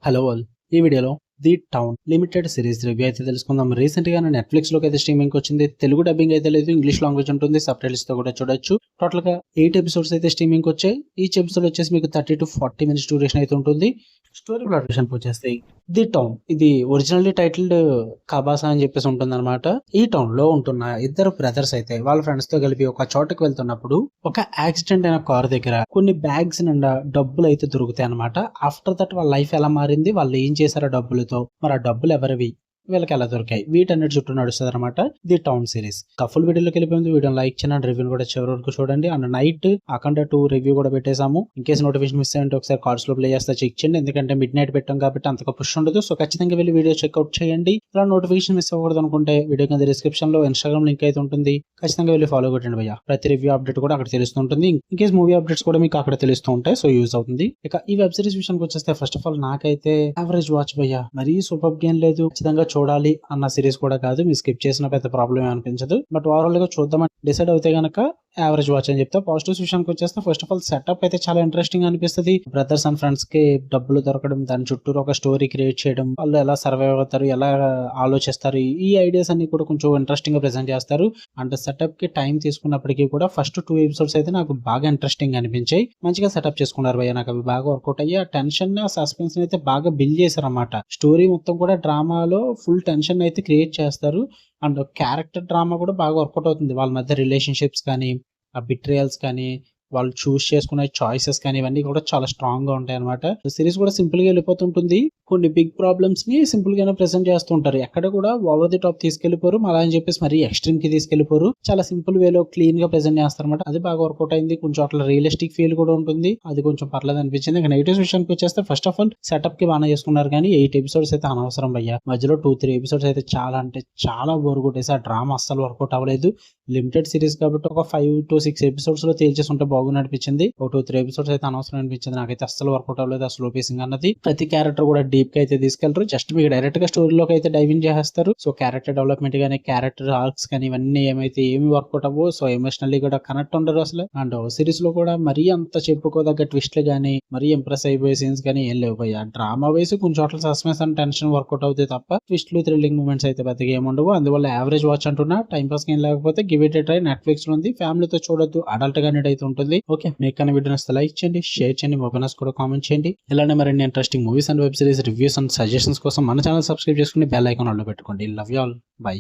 Hello all. ఈ వీడియోలో the town limited series review అయితే తెలుసుకుందాం. రీసెంట్ గా నెట్ఫ్లిక్స్ లోకి అయితే స్ట్రీమింగ్ వచ్చింది. తెలుగు డబ్బింగ్ అయితే లేదు, ఇంగ్లీష్ లాంగ్వేజ్ ఉంటుంది, సబ్ టైటిల్స్ తో కూడా చూడొచ్చు. టోటల్ గా 8 ఎపిసోడ్స్ అయితే స్ట్రీమింగ్ వచ్చాయి. ఈచ్ ఎపిసోడ్ వచ్చేసి మీకు 30 to 40 మినిట్స్ డ్యూరేషన్ అయితే ఉంటుంది. స్టోరీ ప్లాట్ వచ్చేస్తే ది టౌన్ ఇది ఒరిజినల్లీ టైటిల్డ్ కబాసా అని చెప్పేసి ఉంటుంది అనమాట. ఈ టౌన్ లో ఉంటున్న ఇద్దరు బ్రదర్స్ అయితే వాళ్ళ ఫ్రెండ్స్ తో కలిపి ఒక చోటకి వెళ్తున్నప్పుడు ఒక యాక్సిడెంట్ అయిన కార్ దగ్గర కొన్ని బ్యాగ్స్ నిండా డబ్బులు అయితే దొరుకుతాయి అనమాట. ఆఫ్టర్ దట్ వాళ్ళ లైఫ్ ఎలా మారింది, వాళ్ళు ఏం చేశారో డబ్బులతో, మరి ఆ డబ్బులు ఎవరివి, వీళ్ళకి ఎలా దొరికాయి, వీటన్నిటి చుట్టూ నడుస్తుంది అనమాట ది టౌన్ సిరీస్. ఫుల్ వీడియోలోకి వెళ్ళిపోయింది. వీడియో లైక్ చేయండి, రివ్యూ కూడా చివరి వరకు చూడండి. అండ్ నైట్ అఖండ 2 రివ్యూ కూడా పెట్టేసాము. ఇన్ కేసు నోటిఫికేషన్ మిస్ అయ్యంటే ఒకసారి కార్డ్స్ లో ప్లే చేస్తే చెక్ చేయండి, ఎందుకంటే మిడ్ నైట్ పెట్టాం కాబట్టి అంతగా పుష్ ఉండదు. సో ఖచ్చితంగా వెళ్ళి వీడియో చెక్అవుట్ చేయండి. ఇలా నోటిఫికేషన్ మిస్ అవ్వకూడదు అనుకుంటే వీడియో కింద డిస్క్రిప్షన్ లో ఇన్స్టాగ్రామ్ లింక్ అయితే ఉంటుంది, ఖచ్చితంగా వెళ్ళి ఫాలో కొట్టండి భయ్య. ప్రతి రివ్యూ అప్డేట్ కూడా అక్కడ తెలుస్తుంటుంది. ఇన్ కేసు మూవీ అప్డేట్స్ కూడా మీకు అక్కడ తెలుస్తూ ఉంటాయి, సో యూజ్ అవుతుంది. ఇక ఈ వెబ్ సిరీస్ విషయానికి వచ్చేస్తే ఫస్ట్ ఆఫ్ ఆల్ నాకైతే యావరేజ్ వాచ్ భయ్య, మరీ సూపర్ గేమ్ లేదు, ఖచ్చితంగా చూడాలి అన్న సిరీస్ కూడా కాదు, మీరు స్కిప్ చేసిన పెద్ద ప్రాబ్లం అనిపించదు. బట్ ఓవరాల్ గా చూద్దామని డిసైడ్ అవుతే గనక యావరేజ్ వాచ్ అని చెప్తా. పాజిటివ్స్ విషయానికి వచ్చేస్తే ఫస్ట్ ఆఫ్ ఆల్ సెటప్ అయితే చాలా ఇంట్రెస్టింగ్ అనిపిస్తుంది. బ్రదర్స్ అండ్ ఫ్రెండ్స్ కి డబ్బులు దొరకడం, దాని చుట్టూ ఒక స్టోరీ క్రియేట్ చేయడం, వాళ్ళు ఎలా సర్వైవ్ అవుతారు, ఎలా ఆలోచిస్తారు, ఈ ఐడియాస్ అన్ని కూడా కొంచెం ఇంట్రెస్టింగ్ గా ప్రెజెంట్ చేస్తారు. అండ్ సెటప్ కి టైం తీసుకున్నప్పటికీ కూడా ఫస్ట్ 2 ఎపిసోడ్స్ అయితే నాకు బాగా ఇంట్రెస్టింగ్ అనిపించాయి. మంచిగా సెటప్ చేసుకున్నారు భయ్య, నాకు అవి బాగా వర్కౌట్ అయ్యి ఆ టెన్షన్ సస్పెన్స్ అయితే బాగా బిల్డ్ చేశారు అన్నమాట. స్టోరీ మొత్తం కూడా డ్రామాలో ఫుల్ టెన్షన్ అయితే క్రియేట్ చేస్తారు. అండ్ క్యారెక్టర్ డ్రామా కూడా బాగా వర్కౌట్ అవుతుంది. వాళ్ళ మధ్య రిలేషన్షిప్స్ కానీ, ఆ బిట్రేయల్స్ కానీ, వాళ్ళు చూస్ చేసుకునే చాయిసెస్ కానీ, ఇవన్నీ కూడా చాలా స్ట్రాంగ్ గా ఉంటాయి అనమాట. సిరీస్ కూడా సింపుల్ గా వెళ్ళిపోతుంటుంది. కొన్ని బిగ్ ప్రాబ్లమ్స్ ని సింపుల్ గానే ప్రెజెంట్ చేస్తుంటారు. ఎక్కడ కూడా ఓవర్ ది టాప్ తీసుకెళ్లిపోరు, అలా అని చెప్పేసి మరీ ఎక్స్ట్రీమ్ కి తీసుకెళ్లిపోరు. చాలా సింపుల్ వేలో క్లీన్ గా ప్రెజెంట్ చేస్తారు అనమాట. అది బాగా వర్కౌట్ అయింది. కొంచెం అట్లా రియలిస్టిక్ ఫీల్ కూడా ఉంటుంది, అది కొంచెం పర్లేదు అనిపించింది. ఇంకా నెగిటివ్స్ విషయానికి వచ్చేస్తే ఫస్ట్ ఆఫ్ ఆల్ సెటప్ కి బాగా చేసుకున్నారు, కానీ 8 ఎపిసోడ్స్ అయితే అనవసరం భయ్య. మధ్యలో 2-3 ఎపిసోడ్స్ అయితే చాలా అంటే చాలా బోర్ కొట్టేసి ఆ డ్రామా అస్సలు వర్కౌట్ అవ్వలేదు. లిమిటెడ్ సిరీస్ కాబట్టి ఒక 5 to 6 ఎపిసోడ్స్ లో తేల్చేసి ఉంటే బాగుంది అనిపించింది. ఒక 2-3 ఎపిసోడ్స్ అయితే అనవసరం అనిపించింది. నాకైతే అస్సలు వర్కౌట్ అవ్వలేదు ఆ స్లో పేసింగ్ అన్నది. ప్రతి క్యారెక్టర్ కూడా డీప్ గా అయితే తీసుకెళ్తారు, జస్ట్ మీకు డైరెక్ట్ గా స్టోరీలోకి అయితే డైవింగ్ చేస్తారు. సో క్యారెక్టర్ డెవలప్మెంట్ గానీ, క్యారెక్టర్ ఆర్క్స్ కానీ, ఇవన్నీ ఏమి వర్కౌట్ అవ్వవు. సో ఎమోషనల్లీ కూడా కనెక్ట్ ఉండరు అసలు. అండ్ సిరీస్ లో కూడా మరీ అంత చెప్పుకోదగ్గ ట్విస్ట్లు గానీ, మరీ ఇంప్రెస్ అయిపోయే సీన్స్ కానీ ఏం లేవు భయ్య. డ్రామా వేసి కొంచెం చోట్ల సస్పెన్స్ అండ్ టెన్షన్ వర్కౌట్ అవుతాయి తప్ప ట్విస్ట్లు, థ్రిల్లింగ్ మూమెంట్స్ అయితే పెద్దగా ఏముండవు. అందువల్ల యావరేజ్ వాచ్ అంటున్నా. టైం పాస్ ఏం లేకపోతే give it a try. Netflix లో ఉంది, ఫ్యామిలీతో చూడొద్దు, అడల్ట్ గా అయితే ఉంటుంది. ఓకే, మీకు కానీ వీడియో నచ్చితే లైక్ చేయండి, షేర్ చేయండి, మొబైల్స్ కూడా కామెంట్ చేయండి. ఇలానే మరిన్ని interesting movies and web series reviews and suggestions కోసం మన ఛానల్ సబ్స్క్రైబ్ చేసుకుని బెల్ ఐకాన్ ఆన్ లో పెట్టుకోండి. Love you all, by.